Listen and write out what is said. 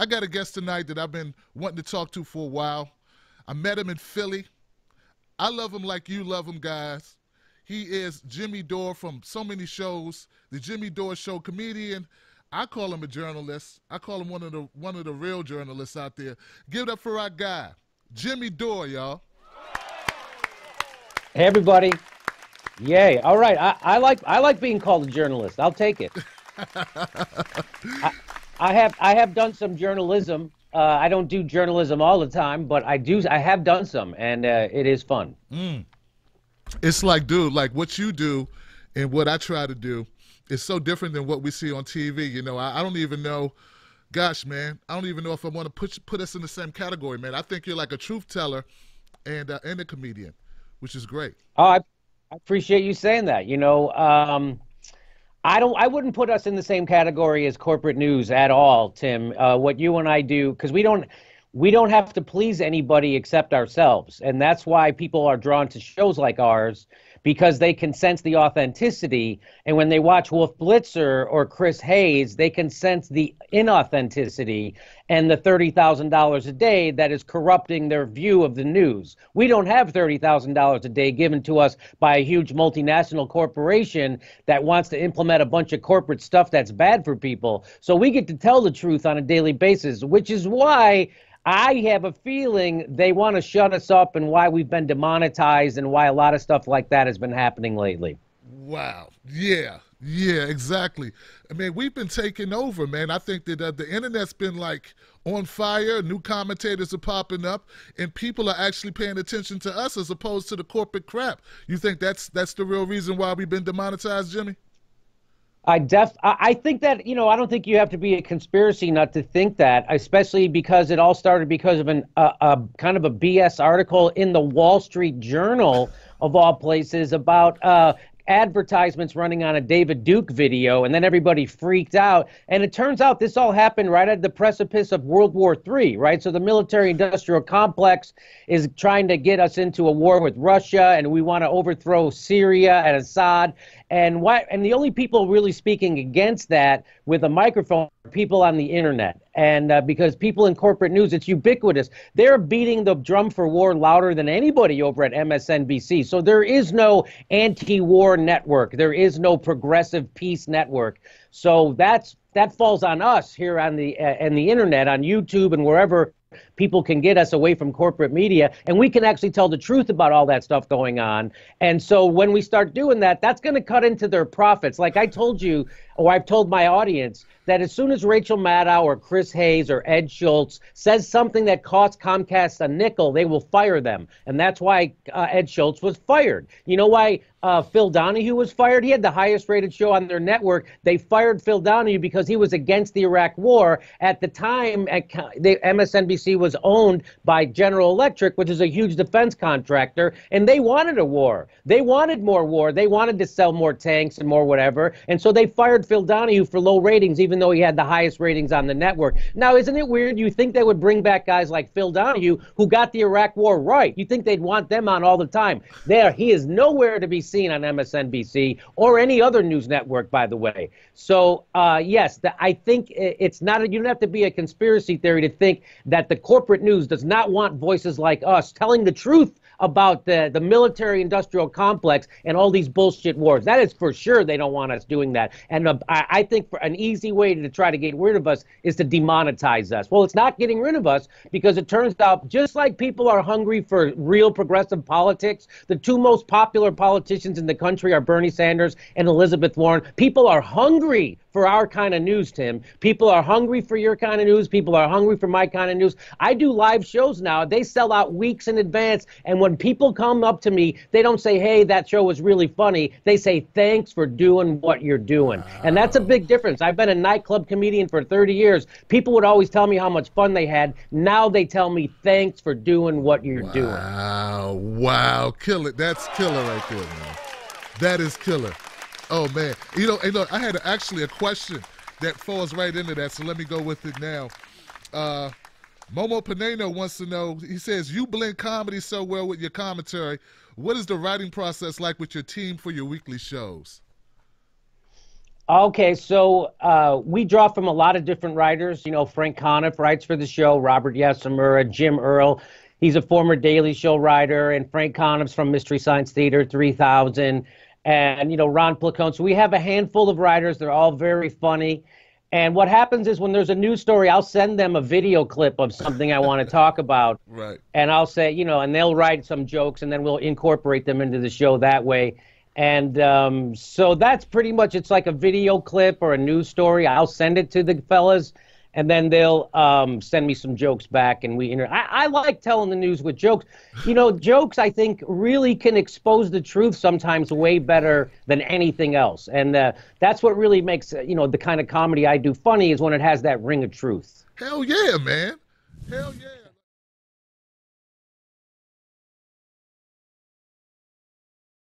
I got a guest tonight that I've been wanting to talk to for a while. I met him in Philly. I love him like you love him, guys. He is Jimmy Dore from so many shows. The Jimmy Dore Show comedian. I call him a journalist. I call him one of the real journalists out there. Give it up for our guy, Jimmy Dore, y'all. Hey everybody. Yay. All right. I like being called a journalist. I'll take it. I have done some journalism. I don't do journalism all the time, but I have done some, and it is fun. It's like, dude, like what you do and what I try to do is so different than what we see on TV. You know, I don't even know, gosh, man, I don't even know if I want to put us in the same category, man. I think you're like a truth teller and a comedian, which is great. Oh, I appreciate you saying that. You know, I wouldn't put us in the same category as corporate news at all, Tim. What you and I do, because we don't have to please anybody except ourselves. And that's why people are drawn to shows like ours, because they can sense the authenticity. And when they watch Wolf Blitzer or Chris Hayes, they can sense the inauthenticity and the $30,000 a day that is corrupting their view of the news. We don't have $30,000 a day given to us by a huge multinational corporation that wants to implement a bunch of corporate stuff that's bad for people. So we get to tell the truth on a daily basis, which is why I have a feeling they want to shut us up and why we've been demonetized and why a lot of stuff like that has been happening lately. Wow. Yeah, exactly. I mean, we've been taking over, man. I think that the internet's been like on fire. New commentators are popping up, and people are actually paying attention to us as opposed to the corporate crap. You think that's the real reason why we've been demonetized, Jimmy? I think that, you know, I don't think you have to be a conspiracy nut to think that, especially because it all started because of a kind of a BS article in the Wall Street Journal, of all places, about advertisements running on a David Duke video, and then everybody freaked out. And it turns out this all happened right at the precipice of World War III, right? So the military-industrial complex is trying to get us into a war with Russia, and we want to overthrow Syria and Assad. And the only people really speaking against that with a microphone are people on the internet. And because people in corporate news, it's ubiquitous. They're beating the drum for war louder than anybody over at MSNBC. So there is no anti-war network. There is no progressive peace network. So that falls on us here on the internet, on YouTube and wherever people can get us away from corporate media, and we can actually tell the truth about all that stuff going on. And so when we start doing that, that's going to cut into their profits. Like I told you, or I've told my audience, that as soon as Rachel Maddow or Chris Hayes or Ed Schultz says something that costs Comcast a nickel, they will fire them. And that's why Ed Schultz was fired. You know why Phil Donahue was fired? He had the highest rated show on their network. They fired Phil Donahue because he was against the Iraq War. At the time, MSNBC was owned by General Electric, which is a huge defense contractor, and they wanted a war. They wanted more war. They wanted to sell more tanks and more whatever. And so they fired Phil Donahue for low ratings, even though he had the highest ratings on the network. Now, isn't it weird? You think they would bring back guys like Phil Donahue, who got the Iraq War right. You think they'd want them on all the time. He is nowhere to be seen on MSNBC or any other news network, by the way. So, yes, I think it's not, you don't have to be a conspiracy theory to think that the corporate news does not want voices like us telling the truth about the military-industrial complex and all these bullshit wars. That is for sure they don't want us doing that. And I think for an easy way to try to get rid of us is to demonetize us. Well, it's not getting rid of us, because it turns out just like people are hungry for real progressive politics, the two most popular politicians in the country are Bernie Sanders and Elizabeth Warren. People are hungry for our kind of news, Tim. People are hungry for your kind of news. People are hungry for my kind of news. I do live shows now. They sell out weeks in advance. And when people come up to me, they don't say, hey, that show was really funny. They say, thanks for doing what you're doing. Wow. And that's a big difference. I've been a nightclub comedian for 30 years. People would always tell me how much fun they had. Now they tell me, thanks for doing what you're doing. Wow. Killer. That's killer right there, man. That is killer. Oh, man. You know, hey, look, I had actually a question that falls right into that, so let me go with it now. Momo Pineno wants to know, he says, you blend comedy so well with your commentary. What is the writing process like with your team for your weekly shows? Okay, so we draw from a lot of different writers. You know, Frank Conniff writes for the show, Robert Yesamura, Jim Earl. He's a former Daily Show writer, and Frank Conniff's from Mystery Science Theater 3000, and, you know, Ron Placone. So we have a handful of writers. They're all very funny. And what happens is when there's a news story, I'll send them a video clip of something I want to talk about. Right. And I'll say, you know, and they'll write some jokes, and then we'll incorporate them into the show that way. And so that's pretty much, it's like a video clip or a news story. I'll send it to the fellas, and then they'll send me some jokes back, and I like telling the news with jokes. You know, jokes, I think, really can expose the truth sometimes way better than anything else. And that's what really makes, you know, the kind of comedy I do funny, is when it has that ring of truth. Hell yeah, man. Hell yeah.